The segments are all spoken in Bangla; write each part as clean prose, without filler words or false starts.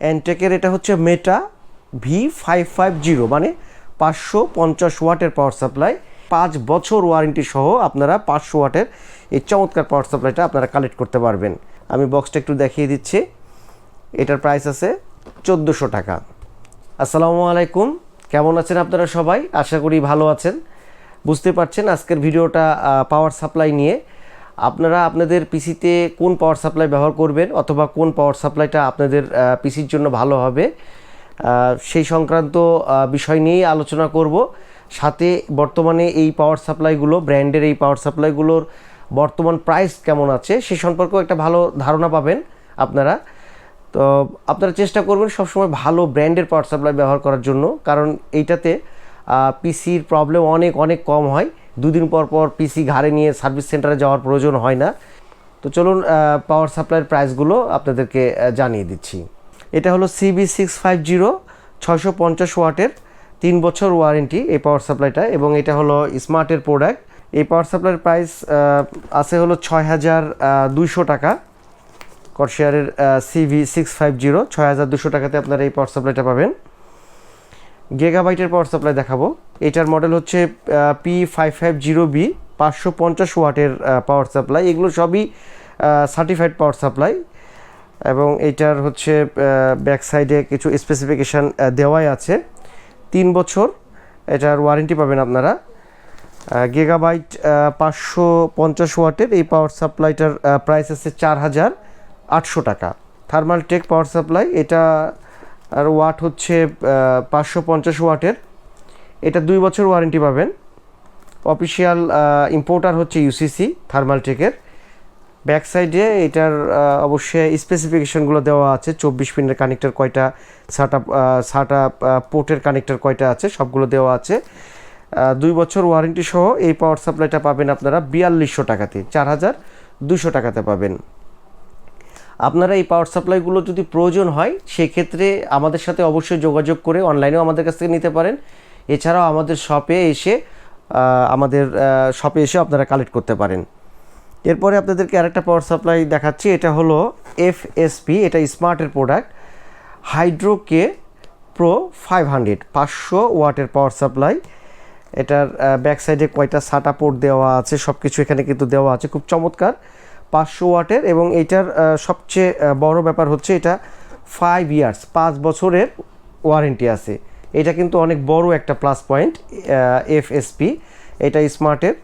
𝗟𝗶 এটা হচ্ছে 𝗵𝗵𝗸 মানে 550 ওয়াটের পাওয়ার সাপ্লাই, 5 বছর ওয়ারেন্টি সহ আপনারা 500 ওয়াটের এই চমৎকার পাওয়ার সাপ্লাইটা আপনারা কালেক্ট করতে পারবেন। আমি বক্সটা একটু দেখিয়ে দিচ্ছি। এটার প্রাইস আছে 1400 টাকা। আসসালামু আলাইকুম, কেমন আছেন আপনারা সবাই? আশা করি ভালো আছেন। বুঝতে পারছেন আজকের ভিডিওটা পাওয়ার সাপ্লাই নিয়ে। আপনারা আপনাদের পিসিতে কোন পাওয়ার সাপ্লাই ব্যবহার করবেন অথবা কোন পাওয়ার সাপ্লাইটা আপনাদের পিসির জন্য ভালো হবে সেই সংক্রান্ত বিষয় নিয়েই আলোচনা করব। সাথে বর্তমানে এই পাওয়ার সাপ্লাইগুলো, ব্র্যান্ডের এই পাওয়ার সাপ্লাইগুলোর বর্তমান প্রাইস কেমন আছে সে সম্পর্কেও একটা ভালো ধারণা পাবেন আপনারা। তো আপনারা চেষ্টা করবেন সবসময় ভালো ব্র্যান্ডের পাওয়ার সাপ্লাই ব্যবহার করার জন্য, কারণ এইটাতে পিসির প্রবলেম অনেক কম হয়। দুদিন পর পর পিসি ঘাড়ে নিয়ে সার্ভিস সেন্টারে যাওয়ার প্রয়োজন হয় না। তো চলুন পাওয়ার সাপ্লাইয়ের প্রাইসগুলো আপনাদেরকে জানিয়ে দিচ্ছি। এটা হলো 𝗬𝗵𝗂𝘂𝗯𝗲 650 ওয়াটের 3 বছর ওয়ারেন্টি এই পাওয়ার সাপ্লাইটা, এবং এটা হলো স্মার্টের প্রোডাক্ট। এই পাওয়ার সাপ্লাইয়ের প্রাইস আছে হলো 6200 টাকা। কর্সায়ারের 𝗬𝗵𝗂𝘂𝗯𝗲 6200 টাকাতে আপনারা এই পাওয়ার সাপ্লাইটা পাবেন। গিগাবাইটের পাওয়ার সাপ্লাই দেখাবো। এটার মডেল হচ্ছে P550B 550 ওয়াটের পাওয়ার সাপ্লাই। এগুলো সবই সার্টিফাইড পাওয়ার সাপ্লাই, এবং এটার হচ্ছে ব্যাক সাইডে কিছু স্পেসিফিকেশান দেওয়াই আছে। 3 বছর এটার ওয়ারেন্টি পাবেন আপনারা। গিগাবাইট 550 ওয়াটের এই পাওয়ার সাপ্লাইটার প্রাইস আছে 4800 টাকা। থার্মাল টেক পাওয়ার সাপ্লাই, এটা আর ওয়াট হচ্ছে 550 ওয়াটের। এটা 2 বছর ওয়ারেন্টি পাবেন। অফিসিয়াল ইম্পোর্টার হচ্ছে ইউসিসি থার্মাল টেকের। ব্যাক সাইডে এটার অবশ্যই স্পেসিফিকেশনগুলো দেওয়া আছে। 24 পিনের কানেক্টর কয়টা, সাটা পোর্টের কানেক্টর কয়টা আছে সবগুলো দেওয়া আছে। 2 বছর ওয়ারেন্টি সহ এই পাওয়ার সাপ্লাইটা পাবেন আপনারা 4200 টাকাতে, 4200 টাকাতে পাবেন। আপনারা এই পাওয়ার সাপ্লাইগুলো যদি প্রয়োজন হয় সেক্ষেত্রে আমাদের সাথে অবশ্যই যোগাযোগ করে অনলাইনেও আমাদের কাছ থেকে নিতে পারেন। এছাড়াও আমাদের শপে এসে আপনারা কালেক্ট করতে পারেন। এরপরে আপনাদেরকে আরেকটা পাওয়ার সাপ্লাই দেখাচ্ছি। এটা হলো FSP, এটা স্মার্টের প্রোডাক্ট। হাইড্রোকে প্রো 500 ওয়াটের পাওয়ার সাপ্লাই। এটার ব্যাক সাইডে কয়টা সাটা পোর্ট দেওয়া আছে সব কিছু এখানে কিন্তু দেওয়া আছে, খুব চমৎকার। 500 ওয়াটের, এবং এটার সবচেয়ে বড় ব্যাপার হচ্ছে এটা 5 ইয়ার্স 5 বছরের ওয়ারেন্টি আছে। এটা কিন্তু অনেক বড় একটা প্লাস পয়েন্ট FSP। এটা স্মার্টের,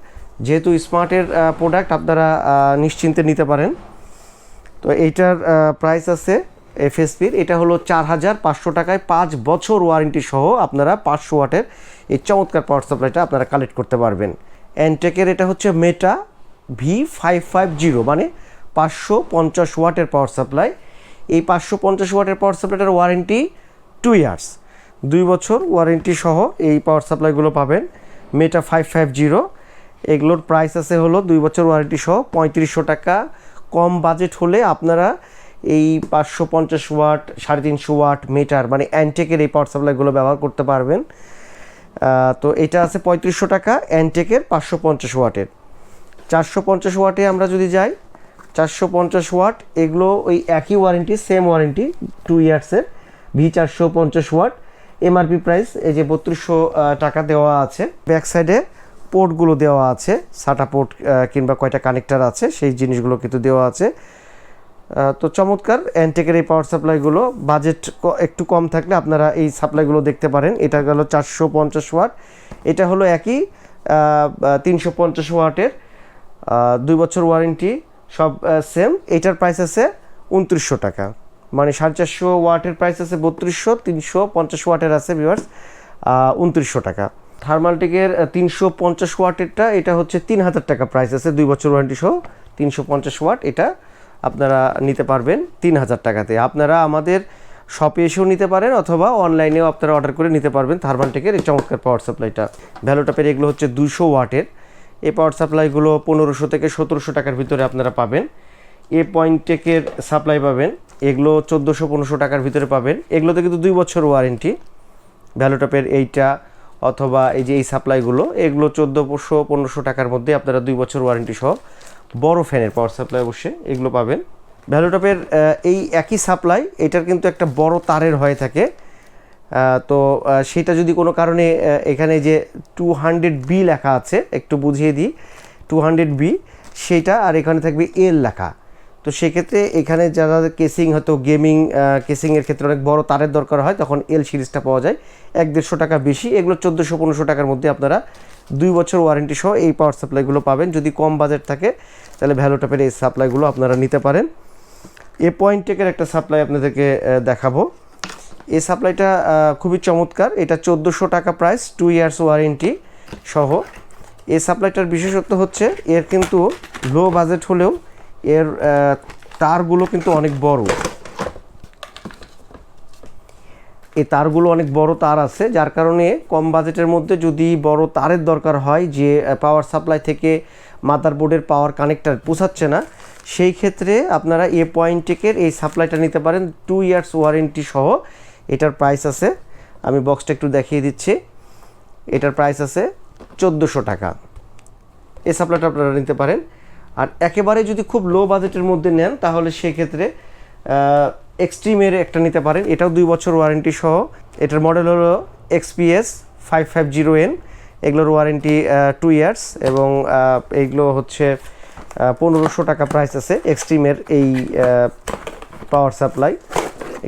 যেহেতু স্মার্টের প্রোডাক্ট আপনারা নিশ্চিন্তে নিতে পারেন। তো এইটার প্রাইস আছে FSPর, এটা হলো 4500 টাকায় 5 বছর ওয়ারেন্টি সহ আপনারা 500 ওয়াটের এই চমৎকার পাওয়ার সাপ্লাইটা আপনারা কালেক্ট করতে পারবেন। 𝗟𝗶 এটা হচ্ছে 𝗵𝗵𝗸 মানে 550 ওয়াটের পাওয়ার সাপ্লাই। এই 550 ওয়াটের পাওয়ার সাপ্লাইটার ওয়ারেন্টি 2 ইয়ার্স, 2 বছর ওয়ারেন্টি সহ এই পাওয়ার সাপ্লাইগুলো পাবেন। 𝗵𝗵𝗸 এগুলোর প্রাইস আছে হলো 2 বছর ওয়ারেন্টি সহ 3500 টাকা। কম বাজেট হলে আপনারা এই 550 ওয়াট 350 ওয়াট মিটার মানে 𝗟𝗶 এই পাওয়ার সাপ্লাইগুলো ব্যবহার করতে পারবেন। তো এটা আছে 3500 টাকা 𝗟𝗶 550 ওয়াটের। 450 ওয়াটে আমরা যদি যাই, 450 ওয়াট এগুলো ওই একই ওয়ারেন্টি, সেম ওয়ারেন্টি 2 ইয়ার্সের। V450 ওয়াট এমআরপি প্রাইস এই যে 3200 টাকা দেওয়া আছে। ব্যাক সাইডে পোর্টগুলো দেওয়া আছে, সাটা পোর্ট কিংবা কয়টা কানেক্টার আছে সেই জিনিসগুলো কিন্তু দেওয়া আছে। তো চমৎকার 𝗟𝗶 এই পাওয়ার সাপ্লাইগুলো। বাজেট একটু কম থাকলে আপনারা এই সাপ্লাইগুলো দেখতে পারেন। এটা গেল 450 ওয়াট, এটা হলো একই 350 ওয়াটের, 2 বছর ওয়ারেন্টি, সব সেম। এটার প্রাইস আছে 2900 টাকা, মানে 450 ওয়াটের প্রাইস আছে 3200, 350 ওয়াটের আছে ভিউয়ার্স 2900 টাকা। থার্মালটেকের 350 ওয়াটেরটা এটা হচ্ছে 3000 টাকা প্রাইস আছে, 2 বছর ওয়ারেন্টি সহ 350 ওয়াট। এটা আপনারা নিতে পারবেন 3000 টাকাতে। আপনারা আমাদের শপে এসেও নিতে পারেন অথবা অনলাইনেও আপনারা অর্ডার করে নিতে পারবেন থার্মালটেকের এই চমৎকার পাওয়ার সাপ্লাইটা। ভ্যালুটপের এগুলো হচ্ছে 200 ওয়াটের। এই পাওয়ার সাপ্লাইগুলো 1500 থেকে 1700 টাকার ভিতরে আপনারা পাবেন। পয়েন্টেকের সাপ্লাই পাবেন, এগুলো 1400-1500 টাকার ভিতরে পাবেন। এগুলোতে কিন্তু 2 বছর ওয়ারেন্টি। ভ্যালুটপের এইটা অথবা এই যে এই সাপ্লাইগুলো, এগুলো 1400-1500 টাকার মধ্যে আপনারা 2 বছর ওয়ারেন্টি সহ বড় ফ্যানের পাওয়ার সাপ্লাই অবশ্যই এগুলো পাবেন। ভ্যালুটপের এই একই সাপ্লাই, এটার কিন্তু একটা বড় তারের হয়ে থাকে। তো সেটা যদি কোনো কারণে এখানে যে 200B লেখা আছে, একটু বুঝিয়ে দিই, 200B সেটা, আর এখানে থাকবে এল লেখা। তো সেক্ষেত্রে এখানে যারা কেসিং হয়তো গেমিং কেসিংয়ের ক্ষেত্রে অনেক বড় তারের দরকার হয়, তখন এল সিরিজটা পাওয়া যায় 1-150 টাকা বেশি। এগুলো 1400-1500 টাকার মধ্যে আপনারা 2 বছর ওয়ারেন্টি সহ এই পাওয়ার সাপ্লাইগুলো পাবেন। যদি কম বাজেট থাকে তাহলে ভ্যালুটপের এই সাপ্লাইগুলো আপনারা নিতে পারেন। 𝗬𝗵𝗸 একটা সাপ্লাই আপনাদেরকে দেখাবো। এই সাপ্লাইটা খুবই চমৎকার। এটা 1400 টাকা প্রাইস, 2 ইয়ার্স ওয়ারেন্টি সহ। এই সাপ্লাইটার বিশেষত্ব হচ্ছে এর কিন্তু লো বাজেট হলেও এর তারগুলো কিন্তু অনেক বড়। এই তারগুলো অনেক বড় তার আছে, যার কারণে কম বাজেটের মধ্যে যদি বড় তারের দরকার হয়, যে পাওয়ার সাপ্লাই থেকে মাদারবোর্ডের পাওয়ার কানেক্টার পৌঁছাচ্ছে না, সেই ক্ষেত্রে আপনারা 𝗬𝗵𝗸𝗁 এই সাপ্লাইটা নিতে পারেন 2 ইয়ার্স ওয়ারেন্টি সহ। এটার প্রাইস আছে, আমি বক্সটা একটু দেখিয়ে দিচ্ছি, এটার প্রাইস আছে 1400 টাকা। এই সাপ্লাইটা আপনারা নিতে পারেন। আর একেবারে যদি খুব লো বাজেটের মধ্যে নেন তাহলে সেক্ষেত্রে এক্সট্রিমের একটা নিতে পারেন, এটাও 2 বছর ওয়ারেন্টি সহ। এটার মডেল হলো 𝗟𝗵𝗻𝗏। এগুলোর ওয়ারেন্টি 2 ইয়ার্স, এবং এইগুলো হচ্ছে 1500 টাকা প্রাইস আছে এক্সট্রিমের এই পাওয়ার সাপ্লাই।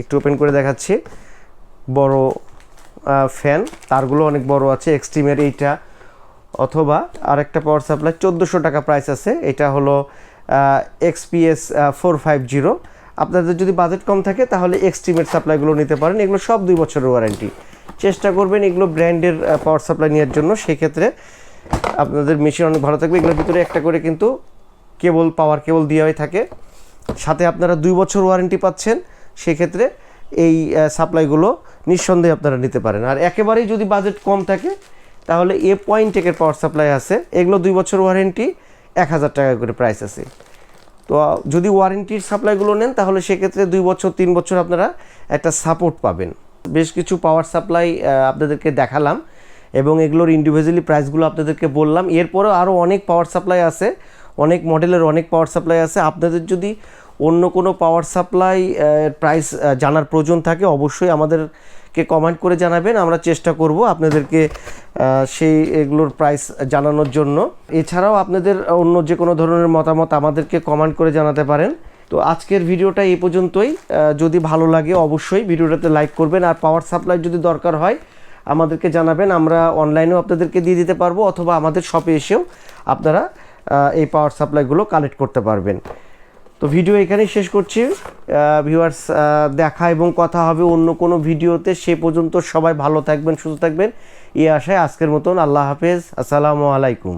একটু ওপেন করে দেখাচ্ছি, বড় ফ্যান, তারগুলো অনেক বড় আছে এক্সট্রিমের এইটা। অথবা আরেকটা পাওয়ার সাপ্লাই 1400 টাকা প্রাইস আছে, এটা হলো 𝗟𝗵𝗻450। আপনাদের যদি বাজেট কম থাকে তাহলে এক্সট্রিমের সাপ্লাইগুলো নিতে পারেন। এগুলো সব 2 বছরের ওয়ারেন্টি। চেষ্টা করবেন এগুলো ব্র্যান্ডের পাওয়ার সাপ্লাই নেওয়ার জন্য, সেক্ষেত্রে আপনাদের মেশিন অনেক ভালো থাকবে। এগুলোর ভিতরে একটা করে কিন্তু কেবল, পাওয়ার কেবল দেওয়াই থাকে, সাথে আপনারা 2 বছর ওয়ারেন্টি পাচ্ছেন। সেক্ষেত্রে এই সাপ্লাইগুলো নিঃসন্দেহে আপনারা নিতে পারেন। আর একেবারেই যদি বাজেট কম থাকে তাহলে 𝗬𝗵𝗸𝗁 পাওয়ার সাপ্লাই আছে, এগুলো 2 বছর ওয়ারেন্টি, 1000 টাকা করে প্রাইস আছে। তো যদি ওয়ারেন্টির সাপ্লাইগুলো নেন তাহলে সেক্ষেত্রে 2 বছর 3 বছর আপনারা একটা সাপোর্ট পাবেন। বেশ কিছু পাওয়ার সাপ্লাই আপনাদেরকে দেখালাম, এবং এগুলোর ইন্ডিভিজুয়ালি প্রাইসগুলো আপনাদেরকে বললাম। এরপরেও আরও অনেক পাওয়ার সাপ্লাই আছে, অনেক মডেলের অনেক পাওয়ার সাপ্লাই আছে। আপনাদের যদি অন্য কোনো পাওয়ার সাপ্লাই প্রাইস জানার প্রয়োজন থাকে অবশ্যই আমাদেরকে কমেন্ট করে জানাবেন, আমরা চেষ্টা করব আপনাদেরকে সেই এগুলোর প্রাইস জানানোর জন্য। এছাড়াও আপনাদের অন্য যে কোনো ধরনের মতামত আমাদেরকে কমেন্ট করে জানাতে পারেন। তো আজকের ভিডিওটা এই পর্যন্তই। যদি ভালো লাগে অবশ্যই ভিডিওটাতে লাইক করবেন, আর পাওয়ার সাপ্লাই যদি দরকার হয় আমাদেরকে জানাবেন, আমরা অনলাইনেও আপনাদেরকে দিয়ে দিতে পারবো, অথবা আমাদের শপে এসেও আপনারা এই পাওয়ার সাপ্লাইগুলো কালেক্ট করতে পারবেন। তো ভিডিও এখানেই শেষ করছি ভিউয়ার্স, দেখা এবং কথা হবে অন্য কোনো ভিডিওতে। সে পর্যন্ত সবাই ভালো থাকবেন, সুস্থ থাকবেন, এই আশায় আজকের মতন আল্লাহ হাফেজ, আসসালামু আলাইকুম।